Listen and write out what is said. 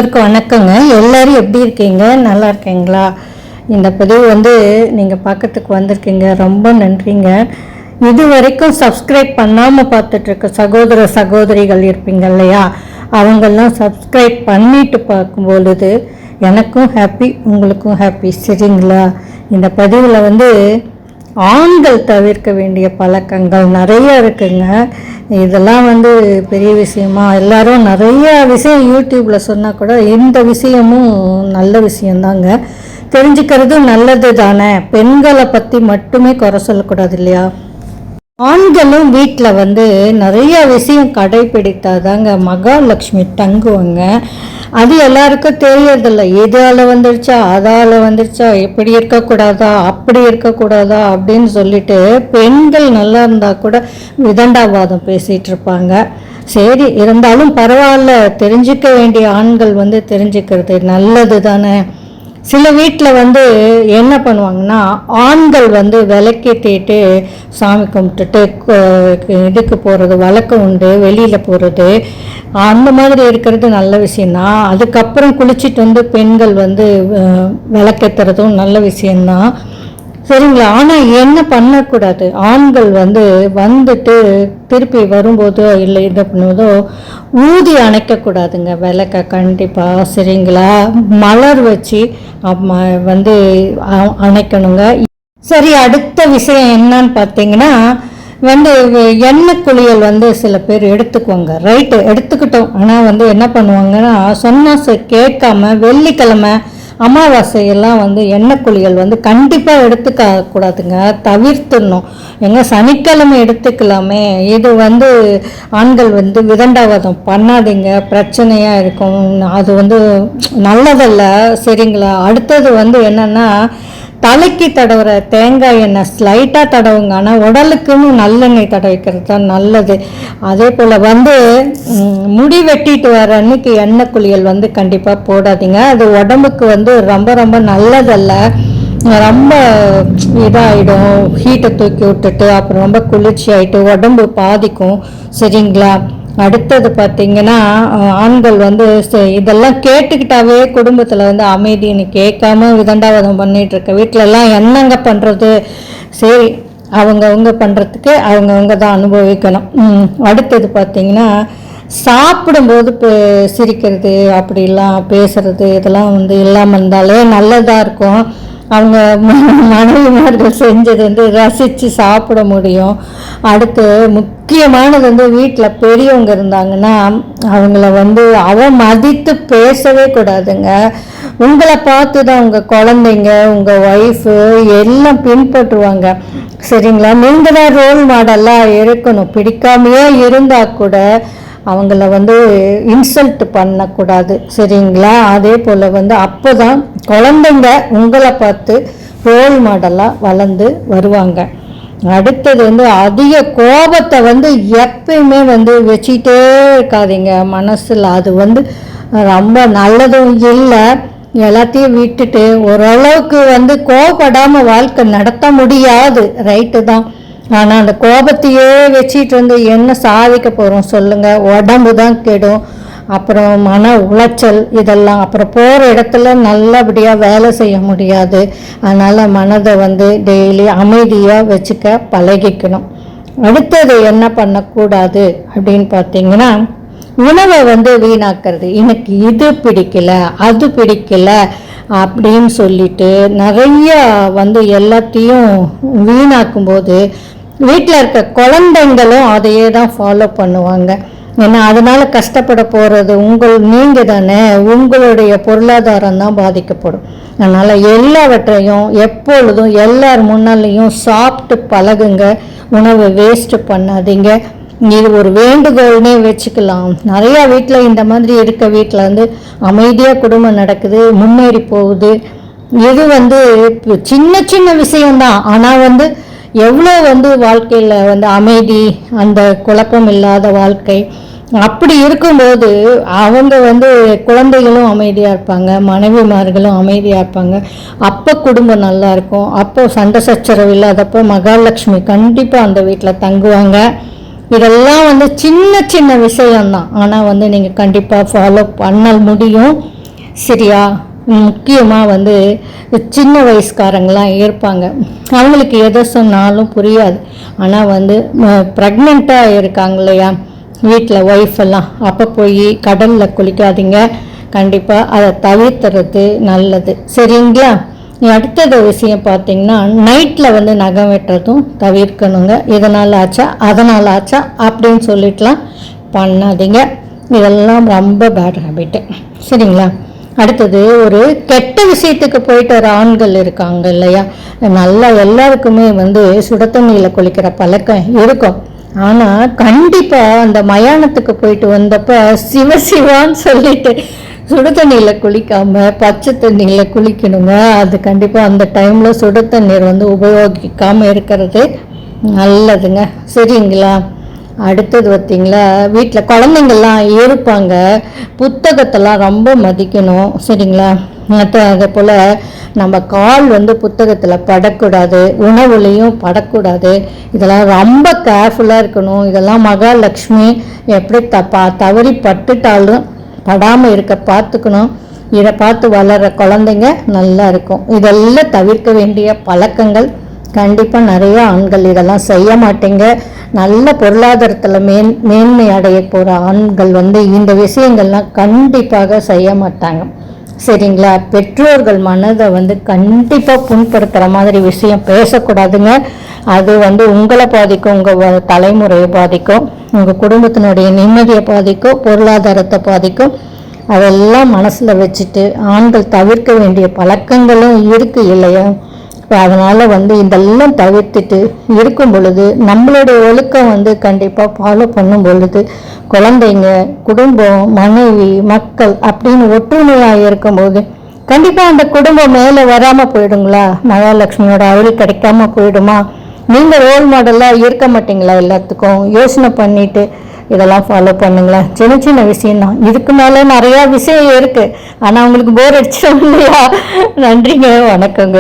எல்லோருக்கும் வணக்கங்க. எல்லோரும் எப்படி இருக்கீங்க? நல்லா இருக்கீங்களா? இந்த பதிவு நீங்கள் பார்க்கறதுக்கு வந்திருக்கீங்க, ரொம்ப நன்றிங்க. இது வரைக்கும் சப்ஸ்கிரைப் பண்ணாமல் பார்த்துட்ருக்க சகோதர சகோதரிகள் இருப்பீங்க இல்லையா, அவங்கெல்லாம் சப்ஸ்கிரைப் பண்ணிட்டு பார்க்கும்பொழுது எனக்கும் ஹாப்பி, உங்களுக்கும் ஹாப்பி. சரிங்களா? இந்த பதிவில் ஆண்கள் தவிர்க்க வேண்டிய பழக்கங்கள் நிறைய இருக்குங்க. இதெல்லாம் பெரிய விஷயமா எல்லாரும் நிறைய விஷயம் யூடியூப்பில் சொன்னால் கூட இந்த விஷயமும் நல்ல விஷயந்தாங்க. தெரிஞ்சுக்கிறதும் நல்லது தானே. பெண்களை பற்றி மட்டுமே குறை சொல்லக்கூடாது இல்லையா? ஆண்களும் வீட்டில் நிறைய விஷயம் கடைப்பிடித்தாதாங்க மகாலட்சுமி தங்குவாங்க. அது எல்லாருக்கும் தெரியறதில்ல. எதால் வந்துருச்சா, அதால் வந்துருச்சா, எப்படி இருக்கக்கூடாதா, அப்படி இருக்கக்கூடாதா அப்படின்னு சொல்லிட்டு பெண்கள் நல்லா இருந்தால் கூட விதண்டாவாதம் பேசிகிட்டு இருப்பாங்க. சரி, இருந்தாலும் பரவாயில்ல, தெரிஞ்சிக்க வேண்டிய ஆண்கள் தெரிஞ்சுக்கிறது நல்லது தானே. சில வீட்டில் என்ன பண்ணுவாங்கன்னா, ஆண்கள் விளக்கேற்றிட்டு சாமி கும்பிட்டுட்டு இதுக்கு போகிறது வழக்கம் உண்டு, வெளியில் போகிறது. அந்த மாதிரி இருக்கிறது நல்ல விஷயந்தான். அதுக்கப்புறம் குளிச்சுட்டு பெண்கள் விளக்கேற்றுறதும் நல்ல விஷயந்தான். சரிங்களா? ஆனால் என்ன பண்ணக்கூடாது, ஆண்கள் வந்துட்டு திருப்பி வரும்போதோ இல்லை இதை பண்ணுவதோ ஊதி அணைக்கக்கூடாதுங்க விளக்க கண்டிப்பாக. சரிங்களா? மலர் வச்சு அணைக்கணுங்க. சரி, அடுத்த விஷயம் என்னன்னு பார்த்தீங்கன்னா, எண்ணெய் குளியல் சில பேர் எடுத்துக்குவாங்க. ரைட்டு, எடுத்துக்கிட்டோம். ஆனால் என்ன பண்ணுவாங்கன்னா, சொன்னால் கேட்காம வெள்ளிக்கிழமை அமாவாசையெல்லாம் எண்ணெய் குளியல் கண்டிப்பாக எடுத்துக்க கூடாதுங்க, தவிர்த்துடணும். எங்க சனிக்கிழமை எடுத்துக்கலாமே. இது ஆண்கள் விதண்டாவாதம் பண்ணாதீங்க, பிரச்சனையாக இருக்கும். அது நல்லதல்ல. சரிங்களா? அடுத்தது என்னன்னா, தலைக்கு தடவுற தேங்காய் எண்ணெய் ஸ்லைட்டாக தடவுங்க. ஆனால் உடலுக்குன்னு நல்லெண்ணெய் தடவிக்கிறது தான் நல்லது. அதே போல் முடி வெட்டிட்டு வர அன்னைக்கு எண்ணெய் குளியல் கண்டிப்பாக போடாதீங்க. அது உடம்புக்கு ரொம்ப ரொம்ப நல்லதல்ல. ரொம்ப இதாகிடும், ஹீட்டை தூக்கி விட்டுட்டு அப்புறம் ரொம்ப குளிர்ச்சி ஆகிட்டு உடம்பு பாதிக்கும். சரிங்களா? அடுத்தது பார்த்திங்கன்னா, ஆண்கள் இதெல்லாம் கேட்டுக்கிட்டாவே குடும்பத்தில் அமைதின்னு கேட்காம விதண்டாவாதம் பண்ணிகிட்டு இருக்க வீட்டிலலாம் என்னங்க பண்ணுறது? சரி, அவங்கவுங்க பண்ணுறதுக்கு அவங்கவுங்க தான் அனுபவிக்கணும். அடுத்தது பார்த்திங்கன்னா, சாப்பிடும்போது சிரிக்கிறது அப்படிலாம் பேசுகிறது இதெல்லாம் இல்லாமல் இருந்தாலே நல்லதாக இருக்கும். அவங்க மனைவிமார்கள் செஞ்சது ரசித்து சாப்பிட முடியும். அடுத்து முக்கியமானது வீட்டில் பெரியவங்க இருந்தாங்கன்னா அவங்கள அவமதித்து பேசவே கூடாதுங்க. உங்களை பார்த்து தான் உங்கள் குழந்தைங்க, உங்கள் ஒய்ஃபு எல்லாம் பின்பற்றுவாங்க. சரிங்களா? நீங்கள் தான் ரோல் மாடலாக இருக்கணும். பிடிக்காமையே இருந்தால் கூட அவங்கள இன்சல்ட் பண்ணக்கூடாது. சரிங்களா? அதே போல் அப்போ தான் குழந்தைங்க உங்களை பார்த்து ரோல் மாடலாக வளர்ந்து வருவாங்க. அடுத்தது அதிக கோபத்தை எப்பயுமே வச்சுக்கிட்டே இருக்காதீங்க மனசில். அது ரொம்ப நல்லதும் இல்லை. எல்லாத்தையும் விட்டுட்டு ஓரளவுக்கு கோபப்படாமல் வாழ்க்கை நடத்த முடியாது, ரைட்டு தான். ஆனால் அந்த கோபத்தையே வச்சிட்டு என்ன சாதிக்க போகிறோம் சொல்லுங்கள்? உடம்பு தான் கெடும், அப்புறம் மன உளைச்சல் இதெல்லாம். அப்புறம் போகிற இடத்துல நல்லபடியாக வேலை செய்ய முடியாது. அதனால் மனதை டெய்லி அமைதியாக வச்சுக்க பழகிக்கணும். அடுத்தது என்ன பண்ணக்கூடாது அப்படின்னு பார்த்தீங்கன்னா, உணவை வீணாக்கிறது. எனக்கு இது பிடிக்கல, அது பிடிக்கல அப்படின்னு சொல்லிட்டு நிறைய எல்லாத்தையும் வீணாக்கும்போது வீட்டில் இருக்க குழந்தைங்களும் அதையே தான் ஃபாலோ பண்ணுவாங்க. ஏன்னா அதனால் கஷ்டப்பட போகிறது நீங்கள் தானே. உங்களுடைய பொருளாதாரம் தான் பாதிக்கப்படும். அதனால் எல்லாவற்றையும் எப்பொழுதும் எல்லார் முன்னாலேயும் சாப்பிட்டு பழகுங்க. உணவை வேஸ்ட்டு பண்ணாதீங்க. இது ஒரு வேண்டுகோள்னே வச்சுக்கலாம். நிறையா வீட்டில் இந்த மாதிரி இருக்க வீட்டில் அமைதியாக குடும்பம் நடக்குது, முன்னேறி போகுது. இது சின்ன சின்ன விஷயம்தான். ஆனால் எவ்வளோ வாழ்க்கையில் அமைதி, அந்த குழப்பம் இல்லாத வாழ்க்கை. அப்படி இருக்கும்போது அவங்க குழந்தைகளும் அமைதியாக இருப்பாங்க, மனைவிமார்களும் அமைதியாக இருப்பாங்க. அப்போ குடும்பம் நல்லா இருக்கும். அப்போ சண்டை சச்சரவு இல்லாதப்போ மகாலட்சுமி கண்டிப்பாக அந்த வீட்டில் தங்குவாங்க. இதெல்லாம் வந்து சின்ன சின்ன விஷயம்தான், ஆனால் வந்து நீங்கள் கண்டிப்பாக ஃபாலோ பண்ண முடியும். சரியா? முக்கியமாக வந்து சின்ன வயசுக்காரங்களாம் இருப்பாங்க, அவங்களுக்கு எதை சொன்னாலும் புரியாது. ஆனால் வந்து ப்ரெக்னெண்ட்டாக இருக்காங்க இல்லையா வீட்டில் ஒய்ஃப் எல்லாம், அப்போ போய் கடலில் குளிக்காதீங்க. கண்டிப்பாக அதை தவிர்த்துறது நல்லது. சரிங்களா? அடுத்தது விஷயம் பார்த்தீங்கன்னா, நைட்டில் வந்து நகம் வெட்டுறதும் தவிர்க்கணுங்க. இதனால் ஆச்சா அதனால் ஆச்சா அப்படின்னு சொல்லிட்டுலாம் பண்ணாதீங்க. இதெல்லாம் ரொம்ப பேட் ஹேபிட்டு. சரிங்களா? அடுத்தது, ஒரு கெட்ட விஷயத்துக்கு போயிட்டு வர ஆண்கள் இருக்காங்க இல்லையா, நல்லா எல்லாருக்குமே வந்து சுட தண்ணியில் குளிக்கிற பழக்கம் இருக்கும். ஆனால் கண்டிப்பாக அந்த மயானத்துக்கு போயிட்டு வந்தப்போ சிவசிவான்னு சொல்லிட்டு சுடு தண்ணியில் குளிக்காமல் பச்சை தண்ணியில் குளிக்கணுங்க. அது கண்டிப்பாக அந்த டைமில் சுடு தண்ணீர் வந்து உபயோகிக்காமல் இருக்கிறது நல்லதுங்க. சரிங்களா? அடுத்தது பார்த்திங்களா, வீட்டில் குழந்தைங்கள்லாம் இருப்பாங்க, புத்தகத்தெல்லாம் ரொம்ப மதிக்கணும். சரிங்களா? அதே போல் நம்ம கால் வந்து புத்தகத்தில் படக்கூடாது, உணவுலையும் படக்கூடாது. இதெல்லாம் ரொம்ப கேர்ஃபுல்லாக இருக்கணும். இதெல்லாம் மகாலட்சுமி எப்படி தவறி பட்டுட்டாலும் படாமல் இருக்க பார்த்துக்கணும். இதை பார்த்து வளர்கிற குழந்தைங்க நல்லா இருக்கும். இதெல்லாம் தவிர்க்க வேண்டிய பழக்கங்கள். கண்டிப்பாக நிறைய ஆண்கள் இதெல்லாம் செய்ய மாட்டேங்க. நல்ல பொருளாதாரத்தில் மேன்மை அடைய போகிற ஆண்கள் வந்து இந்த விஷயங்கள்லாம் கண்டிப்பாக செய்ய மாட்டாங்க. சரிங்களா? பெற்றோர்கள் மனதை வந்து கண்டிப்பாக புண்படுத்துகிற மாதிரி விஷயம் பேசக்கூடாதுங்க. அது வந்து உங்களை பாதிக்கும், உங்கள் தலைமுறையை பாதிக்கும், உங்கள் குடும்பத்தினுடைய நிம்மதியை பாதிக்கும், பொருளாதாரத்தை பாதிக்கும். அதெல்லாம் மனசில் வச்சுட்டு ஆண்கள் தவிர்க்க வேண்டிய பழக்கங்களும் இருக்குது இல்லையா? இப்போ அதனால் வந்து இதெல்லாம் தவிர்த்துட்டு இருக்கும் பொழுது நம்மளுடைய ஒழுக்கம் வந்து கண்டிப்பாக ஃபாலோ பண்ணும் பொழுது குழந்தைங்க, குடும்பம், மனைவி, மக்கள் அப்படின்னு ஒற்றுமையாக இருக்கும்போது கண்டிப்பாக அந்த குடும்பம் மேலே வராமல் போயிடுங்களா? மகாலட்சுமியோட அருள் கிடைக்காம போயிடுமா? நீங்கள் ரோல் மாடலாக இருக்க மாட்டீங்களா? எல்லாத்துக்கும் யோசனை பண்ணிவிட்டு இதெல்லாம் ஃபாலோ பண்ணுங்களா? சின்ன சின்ன விஷயம்தான், இதுக்கு மேலே நிறையா விஷயம் இருக்குது. ஆனால் உங்களுக்கு போர் அடிச்சிடும் இல்லையா? நன்றிங்க, வணக்கங்க.